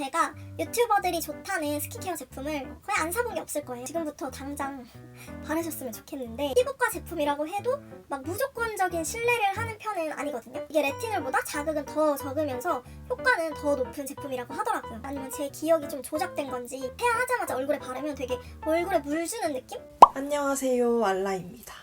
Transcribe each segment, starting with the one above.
제가 유튜버들이 좋다는 스킨케어 제품을 거의 안 사본 게 없을 거예요. 지금부터 당장 바르셨으면 좋겠는데, 피부과 제품이라고 해도 막 무조건적인 신뢰를 하는 편은 아니거든요. 이게 레티놀보다 자극은 더 적으면서 효과는 더 높은 제품이라고 하더라고요. 아니면 제 기억이 좀 조작된 건지 태어나자마자 얼굴에 바르면 되게 얼굴에 물 주는 느낌? 안녕하세요, 알라입니다.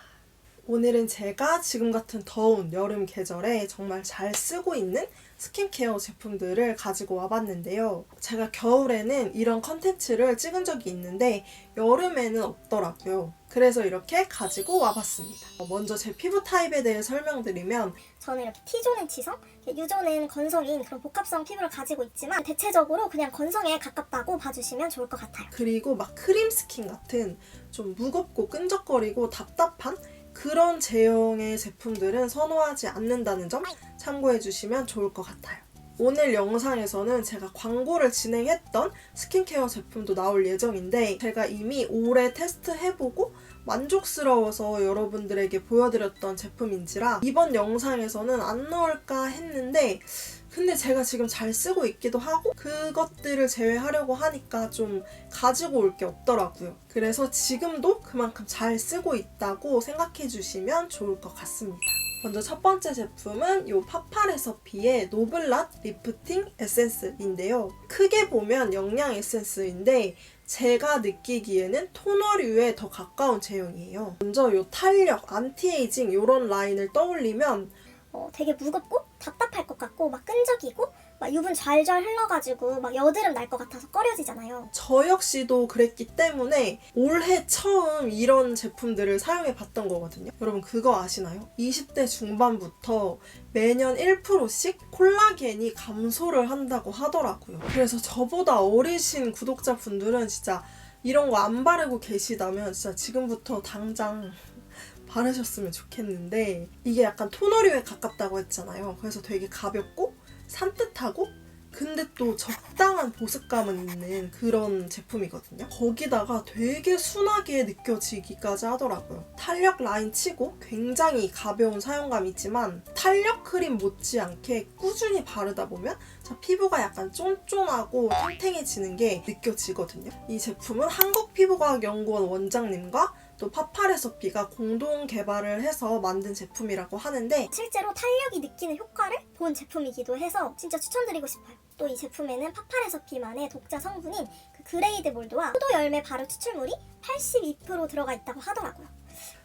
오늘은 제가 지금 같은 더운 여름 계절에 정말 잘 쓰고 있는 스킨케어 제품들을 가지고 와봤는데요. 제가 겨울에는 이런 컨텐츠를 찍은 적이 있는데 여름에는 없더라고요. 그래서 이렇게 가지고 와봤습니다. 먼저 제 피부 타입에 대해 설명드리면, 저는 이렇게 T존은 지성, U존은 건성인 그런 복합성 피부를 가지고 있지만 대체적으로 그냥 건성에 가깝다고 봐주시면 좋을 것 같아요. 그리고 막 크림 스킨 같은 좀 무겁고 끈적거리고 답답한 그런 제형의 제품들은 선호하지 않는다는 점 참고해주시면 좋을 것 같아요. 오늘 영상에서는 제가 광고를 진행했던 스킨케어 제품도 나올 예정인데, 제가 이미 오래 테스트해보고 만족스러워서 여러분들에게 보여드렸던 제품인지라 이번 영상에서는 안 넣을까 했는데, 근데 제가 지금 잘 쓰고 있기도 하고 그것들을 제외하려고 하니까 좀 가지고 올 게 없더라고요. 그래서 지금도 그만큼 잘 쓰고 있다고 생각해 주시면 좋을 것 같습니다. 먼저 첫 번째 제품은 이 파파레서피의 노블랏 리프팅 에센스인데요. 크게 보면 영양 에센스인데 제가 느끼기에는 토너류에 더 가까운 제형이에요. 먼저 이 탄력, 안티에이징 이런 라인을 떠올리면 되게 무겁고 답답할 것 같고 막 끈적이고 막 유분 잘잘 흘러가지고 막 여드름 날 것 같아서 꺼려지잖아요. 저 역시도 그랬기 때문에 올해 처음 이런 제품들을 사용해봤던 거거든요. 여러분 그거 아시나요? 20대 중반부터 매년 1%씩 콜라겐이 감소를 한다고 하더라고요. 그래서 저보다 어리신 구독자분들은 진짜 이런 거 안 바르고 계시다면 진짜 지금부터 당장 바르셨으면 좋겠는데, 이게 약간 토너류에 가깝다고 했잖아요. 그래서 되게 가볍고 산뜻하고 근데 또 적당한 보습감은 있는 그런 제품이거든요. 거기다가 되게 순하게 느껴지기까지 하더라고요. 탄력 라인 치고 굉장히 가벼운 사용감이지만 탄력 크림 못지않게 꾸준히 바르다 보면 피부가 약간 쫀쫀하고 탱탱해지는 게 느껴지거든요. 이 제품은 한국피부과학연구원 원장님과 또 파파레서피가 공동 개발을 해서 만든 제품이라고 하는데, 실제로 탄력이 느끼는 효과를 본 제품이기도 해서 진짜 추천드리고 싶어요. 또 이 제품에는 파파레서피만의 독자 성분인 그 그레이드 몰드와 포도 열매 발효 추출물이 82% 들어가 있다고 하더라고요.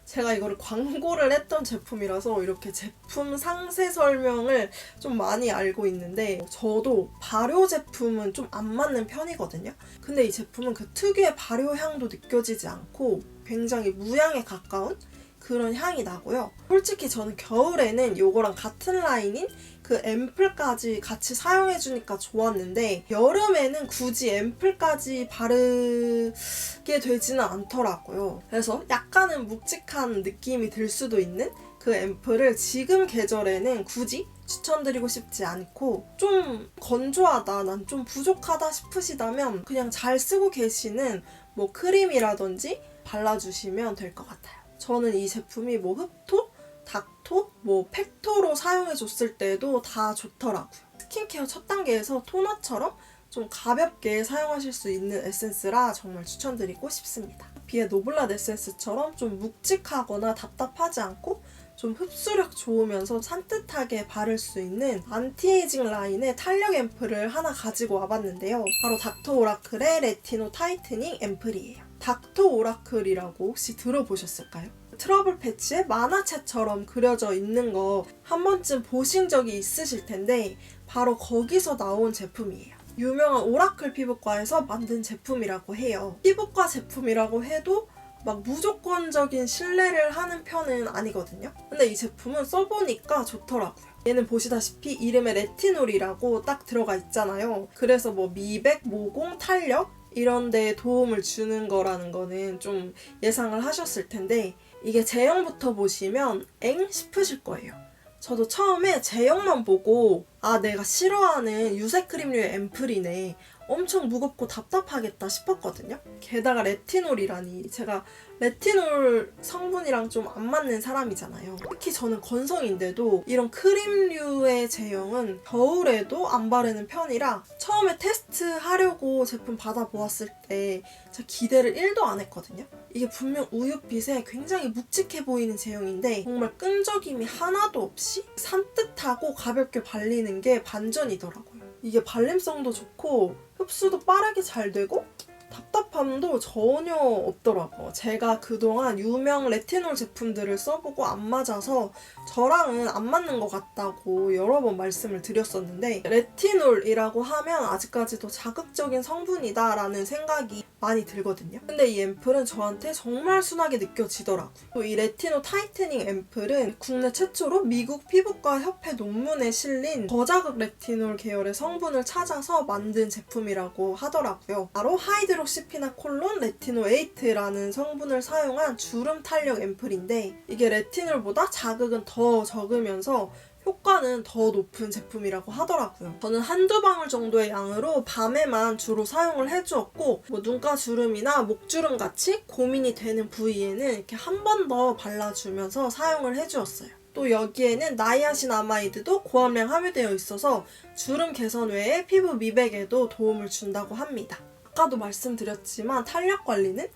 제가 이거를 광고를 했던 제품이라서 이렇게 제품 상세 설명을 좀 많이 알고 있는데, 저도 발효 제품은 좀 안 맞는 편이거든요. 근데 이 제품은 그 특유의 발효 향도 느껴지지 않고 굉장히 무향에 가까운 그런 향이 나고요. 솔직히 저는 겨울에는 이거랑 같은 라인인 그 앰플까지 같이 사용해주니까 좋았는데, 여름에는 굳이 앰플까지 바르게 되지는 않더라고요. 그래서 약간은 묵직한 느낌이 들 수도 있는 그 앰플을 지금 계절에는 굳이 추천드리고 싶지 않고, 좀 건조하다, 난 좀 부족하다 싶으시다면 그냥 잘 쓰고 계시는 뭐 크림이라든지 발라주시면 될 것 같아요. 저는 이 제품이 뭐 흡토, 닥토, 뭐 팩토로 사용해줬을 때도 다 좋더라고요. 스킨케어 첫 단계에서 토너처럼 좀 가볍게 사용하실 수 있는 에센스라 정말 추천드리고 싶습니다. 비의 노블랏 에센스처럼 좀 묵직하거나 답답하지 않고 좀 흡수력 좋으면서 산뜻하게 바를 수 있는 안티에이징 라인의 탄력 앰플을 하나 가지고 와봤는데요. 바로 닥터 오라클의 레티노 타이트닝 앰플이에요. 닥터 오라클이라고 혹시 들어보셨을까요? 트러블 패치에 만화책처럼 그려져 있는 거 한 번쯤 보신 적이 있으실 텐데, 바로 거기서 나온 제품이에요. 유명한 오라클 피부과에서 만든 제품이라고 해요. 피부과 제품이라고 해도 막 무조건적인 신뢰를 하는 편은 아니거든요. 근데 이 제품은 써보니까 좋더라고요. 얘는 보시다시피 이름에 레티놀이라고 딱 들어가 있잖아요. 그래서 뭐 미백, 모공, 탄력 이런 데에 도움을 주는 거라는 거는 좀 예상을 하셨을 텐데, 이게 제형부터 보시면 엥? 싶으실 거예요. 저도 처음에 제형만 보고 아, 내가 싫어하는 유색 크림류의 앰플이네. 엄청 무겁고 답답하겠다 싶었거든요. 게다가 레티놀이라니, 제가 레티놀 성분이랑 좀 안 맞는 사람이잖아요. 특히 저는 건성인데도 이런 크림류의 제형은 겨울에도 안 바르는 편이라 처음에 테스트하려고 제품 받아보았을 때 제가 기대를 1도 안 했거든요. 이게 분명 우윳빛에 굉장히 묵직해 보이는 제형인데 정말 끈적임이 하나도 없이 산뜻하고 가볍게 발리는 게 반전이더라고요. 이게 발림성도 좋고 흡수도 빠르게 잘 되고 답답함도 전혀 없더라고요. 제가 그동안 유명 레티놀 제품들을 써보고 안 맞아서 저랑은 안 맞는 것 같다고 여러 번 말씀을 드렸었는데, 레티놀이라고 하면 아직까지도 자극적인 성분이다라는 생각이 많이 들거든요. 근데 이 앰플은 저한테 정말 순하게 느껴지더라고요. 또 이 레티놀 타이트닝 앰플은 국내 최초로 미국 피부과 협회 논문에 실린 저자극 레티놀 계열의 성분을 찾아서 만든 제품이라고 하더라고요. 바로 하이드록시피나콜론 레티노에이트라는 성분을 사용한 주름 탄력 앰플인데, 이게 레티놀보다 자극은 더 적으면서 효과는 더 높은 제품이라고 하더라고요. 저는 한두 방울 정도의 양으로 밤에만 주로 사용을 해주었고, 눈가 주름이나 목주름 같이 고민이 되는 부위에는 이렇게 한 번 더 발라주면서 사용을 해주었어요. 또 여기에는 나이아신아마이드도 고함량 함유되어 있어서 주름 개선 외에 피부 미백에도 도움을 준다고 합니다. 아까도 말씀드렸지만 탄력 관리는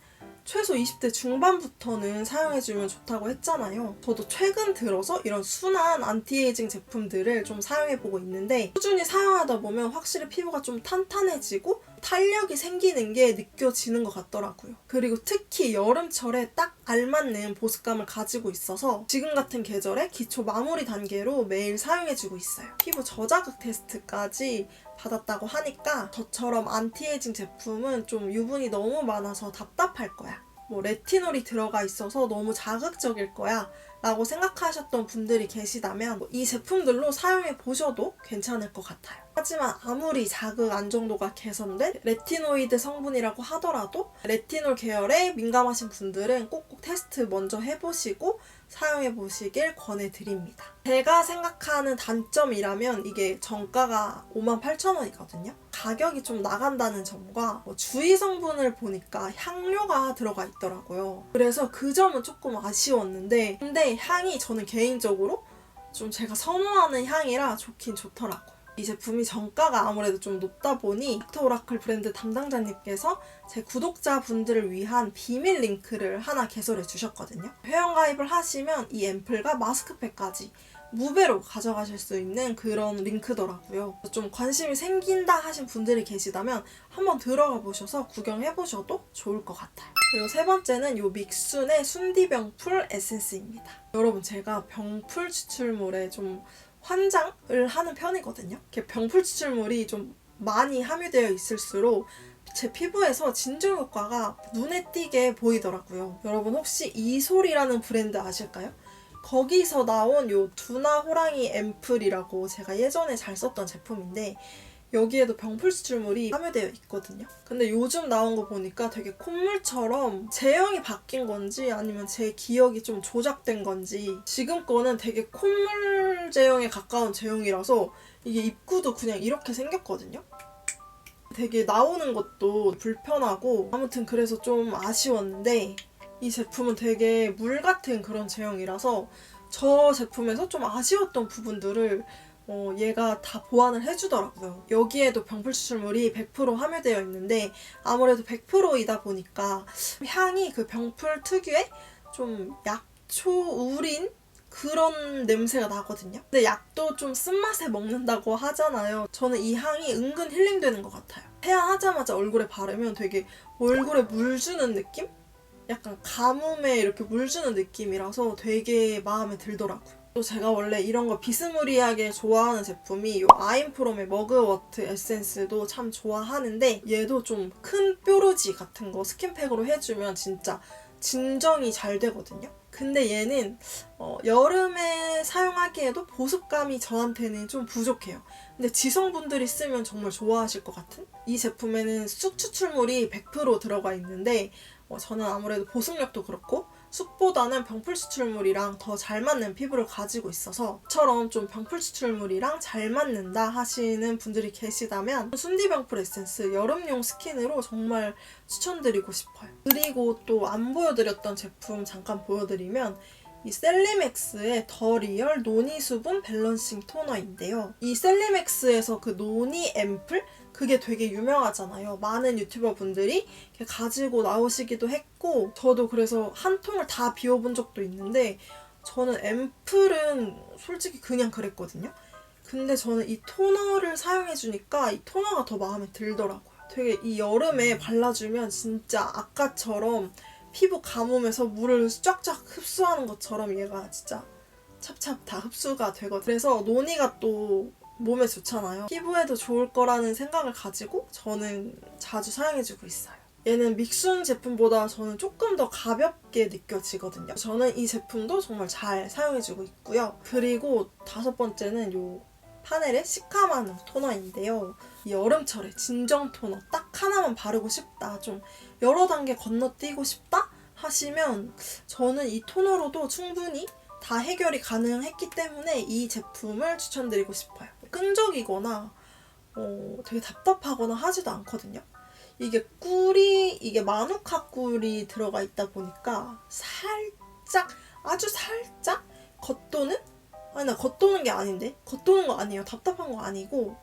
최소 20대 중반부터는 사용해주면 좋다고 했잖아요. 저도 최근 들어서 이런 순한 안티에이징 제품들을 좀 사용해보고 있는데, 꾸준히 사용하다 보면 확실히 피부가 좀 탄탄해지고 탄력이 생기는 게 느껴지는 것 같더라고요. 그리고 특히 여름철에 딱 알맞는 보습감을 가지고 있어서 지금 같은 계절에 기초 마무리 단계로 매일 사용해주고 있어요. 피부 저자극 테스트까지 받았다고 하니까 저처럼 안티에이징 제품은 좀 유분이 너무 많아서 답답할 거야, 레티놀이 들어가 있어서 너무 자극적일 거야 라고 생각하셨던 분들이 계시다면 이 제품들로 사용해 보셔도 괜찮을 것 같아요. 하지만 아무리 자극 안정도가 개선된 레티노이드 성분이라고 하더라도 레티놀 계열에 민감하신 분들은 꼭꼭 테스트 먼저 해보시고 사용해 보시길 권해드립니다. 제가 생각하는 단점이라면 이게 정가가 58,000원이거든요. 가격이 좀 나간다는 점과 주의 성분을 보니까 향료가 들어가 있더라고요. 그래서 그 점은 조금 아쉬웠는데, 근데 향이 저는 개인적으로 좀 제가 선호하는 향이라 좋긴 좋더라고요. 이 제품이 정가가 아무래도 좀 높다 보니 닥터 오라클 브랜드 담당자님께서 제 구독자분들을 위한 비밀 링크를 하나 개설해 주셨거든요. 회원가입을 하시면 이 앰플과 마스크팩까지 무배로 가져가실 수 있는 그런 링크더라고요. 좀 관심이 생긴다 하신 분들이 계시다면 한번 들어가 보셔서 구경해 보셔도 좋을 것 같아요. 그리고 세 번째는 이 믹순의 순디병풀 에센스입니다. 여러분, 제가 병풀 추출물에 좀 환장을 하는 편이거든요. 이렇게 병풀 추출물이 좀 많이 함유되어 있을수록 제 피부에서 진정 효과가 눈에 띄게 보이더라고요. 여러분, 혹시 이솔이라는 브랜드 아실까요? 거기서 나온 요 두나 호랑이 앰플이라고 제가 예전에 잘 썼던 제품인데, 여기에도 병풀 추출물이 함유되어 있거든요. 근데 요즘 나온 거 보니까 되게 콧물처럼 제형이 바뀐 건지 아니면 제 기억이 좀 조작된 건지 지금 거는 되게 콧물 제형에 가까운 제형이라서 이게 입구도 그냥 이렇게 생겼거든요. 되게 나오는 것도 불편하고 아무튼 그래서 좀 아쉬웠는데, 이 제품은 되게 물 같은 그런 제형이라서 저 제품에서 좀 아쉬웠던 부분들을 얘가 다 보완을 해주더라고요. 여기에도 병풀 추출물이 100% 함유되어 있는데 아무래도 100%이다 보니까 향이 그 병풀 특유의 좀 약초 우린 그런 냄새가 나거든요. 근데 약도 좀 쓴맛에 먹는다고 하잖아요. 저는 이 향이 은근 힐링되는 것 같아요. 세안하자마자 얼굴에 바르면 되게 얼굴에 물 주는 느낌? 약간 가뭄에 이렇게 물 주는 느낌이라서 되게 마음에 들더라고요. 또 제가 원래 이런 거 비스무리하게 좋아하는 제품이 이 아임프롬의 머그워트 에센스도 참 좋아하는데, 얘도 좀 큰 뾰루지 같은 거 스킨팩으로 해주면 진짜 진정이 잘 되거든요. 근데 얘는 여름에 사용하기에도 보습감이 저한테는 좀 부족해요. 근데 지성분들이 쓰면 정말 좋아하실 것 같은? 이 제품에는 쑥 추출물이 100% 들어가 있는데 저는 아무래도 보습력도 그렇고 쑥보다는 병풀 추출물이랑 더 잘 맞는 피부를 가지고 있어서 저처럼 좀 병풀 추출물이랑 잘 맞는다 하시는 분들이 계시다면 순디병풀 에센스 여름용 스킨으로 정말 추천드리고 싶어요. 그리고 또 안 보여드렸던 제품 잠깐 보여드리면 이 셀리맥스의 더 리얼 노니 수분 밸런싱 토너인데요. 이 셀리맥스에서 그 노니 앰플? 그게 되게 유명하잖아요. 많은 유튜버 분들이 가지고 나오시기도 했고 저도 그래서 한 통을 다 비워본 적도 있는데 저는 앰플은 솔직히 그냥 그랬거든요. 근데 저는 이 토너를 사용해주니까 이 토너가 더 마음에 들더라고요. 되게 이 여름에 발라주면 진짜 아까처럼 피부 가뭄에서 물을 쫙쫙 흡수하는 것처럼 얘가 진짜 찹찹 다 흡수가 되거든요. 그래서 노니가 또 몸에 좋잖아요. 피부에도 좋을 거라는 생각을 가지고 저는 자주 사용해주고 있어요. 얘는 믹순 제품보다 저는 조금 더 가볍게 느껴지거든요. 저는 이 제품도 정말 잘 사용해주고 있고요. 그리고 5번째는 요 파넬의 시카마누 토너인데요. 이 여름철에 진정 토너 딱 하나만 바르고 싶다, 좀 여러 단계 건너뛰고 싶다 하시면 저는 이 토너로도 충분히 다 해결이 가능했기 때문에 이 제품을 추천드리고 싶어요. 끈적이거나 되게 답답하거나 하지도 않거든요. 이게 이게 마누카 꿀이 들어가 있다 보니까 살짝, 아주 살짝 겉도는? 아니, 나 겉도는 게 아닌데? 겉도는 거 아니에요. 답답한 거 아니고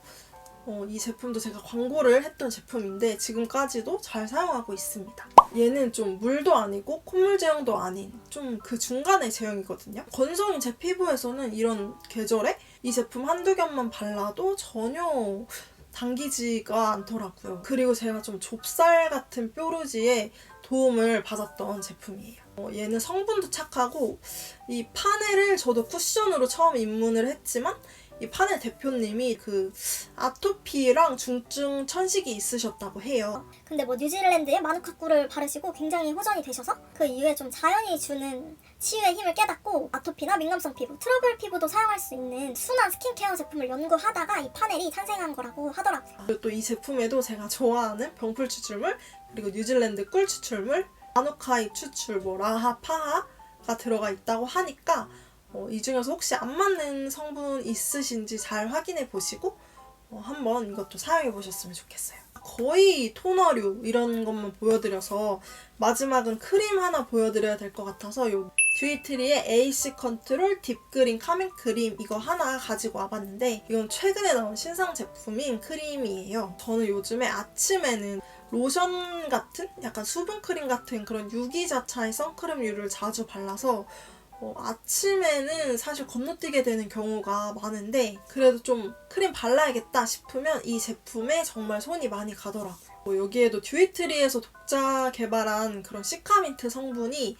이 제품도 제가 광고를 했던 제품인데 지금까지도 잘 사용하고 있습니다. 얘는 좀 물도 아니고 콧물 제형도 아닌 좀 그 중간의 제형이거든요. 건성인 제 피부에서는 이런 계절에 이 제품 한두 겹만 발라도 전혀 당기지가 않더라고요. 그리고 제가 좀 좁쌀 같은 뾰루지에 도움을 받았던 제품이에요. 얘는 성분도 착하고 이 파넬을 저도 쿠션으로 처음 입문을 했지만 이 파넬 대표님이 그 아토피랑 중증 천식이 있으셨다고 해요. 근데 뭐 뉴질랜드에 마누카 꿀을 바르시고 굉장히 호전이 되셔서 그 이후에 좀 자연이 주는 치유의 힘을 깨닫고 아토피나 민감성 피부, 트러블 피부도 사용할 수 있는 순한 스킨케어 제품을 연구하다가 이 파넬이 탄생한 거라고 하더라고요. 그리고 또 이 제품에도 제가 좋아하는 병풀 추출물, 그리고 뉴질랜드 꿀 추출물, 마누카이 추출, 라하, 파하가 들어가 있다고 하니까 이 중에서 혹시 안 맞는 성분 있으신지 잘 확인해 보시고 한번 이것도 사용해 보셨으면 좋겠어요. 거의 토너류 이런 것만 보여드려서 마지막은 크림 하나 보여드려야 될 것 같아서 요 듀이트리의 AC 컨트롤 딥그린 카밍 크림 이거 하나 가지고 와봤는데 이건 최근에 나온 신상 제품인 크림이에요. 저는 요즘에 아침에는 로션 같은 약간 수분크림 같은 그런 유기자차의 선크림류를 자주 발라서 아침에는 사실 건너뛰게 되는 경우가 많은데 그래도 좀 크림 발라야겠다 싶으면 이 제품에 정말 손이 많이 가더라고요. 여기에도 듀이트리에서 독자 개발한 그런 시카민트 성분이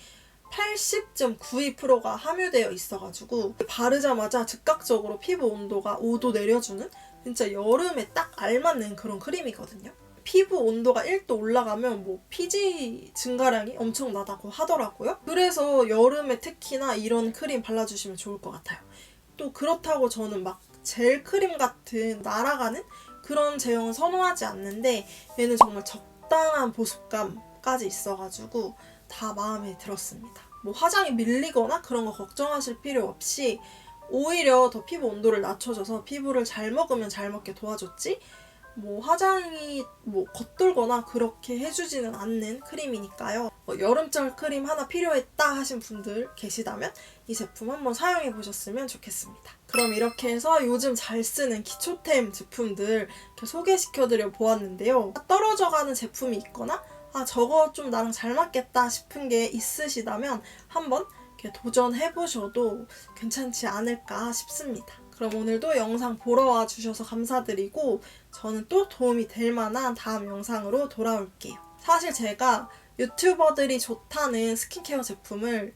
80.92%가 함유되어 있어가지고 바르자마자 즉각적으로 피부 온도가 5도 내려주는 진짜 여름에 딱 알맞는 그런 크림이거든요. 피부 온도가 1도 올라가면 뭐 피지 증가량이 엄청나다고 하더라고요. 그래서 여름에 특히나 이런 크림 발라주시면 좋을 것 같아요. 또 그렇다고 저는 막 젤 크림 같은 날아가는 그런 제형은 선호하지 않는데 얘는 정말 적당한 보습감까지 있어가지고 다 마음에 들었습니다. 뭐 화장이 밀리거나 그런 거 걱정하실 필요 없이 오히려 더 피부 온도를 낮춰줘서 피부를 잘 먹으면 잘 먹게 도와줬지 뭐 화장이 뭐 겉돌거나 그렇게 해주지는 않는 크림이니까요. 여름철 크림 하나 필요했다 하신 분들 계시다면 이 제품 한번 사용해 보셨으면 좋겠습니다. 그럼 이렇게 해서 요즘 잘 쓰는 기초템 제품들 이렇게 소개시켜드려 보았는데요. 떨어져가는 제품이 있거나 저거 좀 나랑 잘 맞겠다 싶은 게 있으시다면 한번 이렇게 도전해보셔도 괜찮지 않을까 싶습니다. 그럼 오늘도 영상 보러 와주셔서 감사드리고 저는 또 도움이 될 만한 다음 영상으로 돌아올게요. 사실 제가 유튜버들이 좋다는 스킨케어 제품을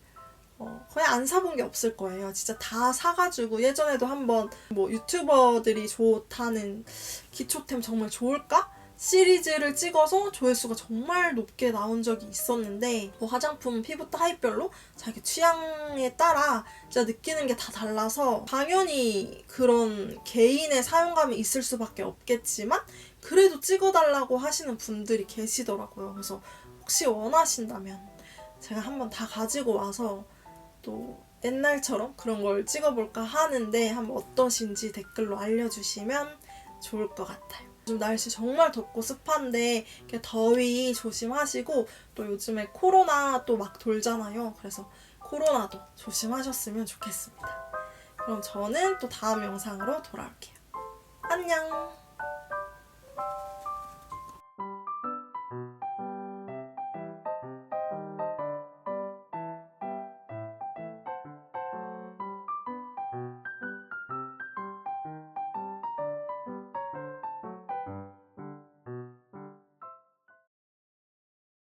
거의 안 사본 게 없을 거예요. 진짜 다 사가지고 예전에도 한번 뭐 유튜버들이 좋다는 기초템 정말 좋을까? 시리즈를 찍어서 조회수가 정말 높게 나온 적이 있었는데 뭐 화장품 피부 타입별로 자기 취향에 따라 진짜 느끼는 게 다 달라서 당연히 그런 개인의 사용감이 있을 수밖에 없겠지만 그래도 찍어달라고 하시는 분들이 계시더라고요. 그래서 혹시 원하신다면 제가 한번 다 가지고 와서 또 옛날처럼 그런 걸 찍어볼까 하는데 한번 어떠신지 댓글로 알려주시면 좋을 것 같아요. 요즘 날씨 정말 덥고 습한데 이렇게 더위 조심하시고 또 요즘에 코로나 또 막 돌잖아요. 그래서 코로나도 조심하셨으면 좋겠습니다. 그럼 저는 또 다음 영상으로 돌아올게요. 안녕!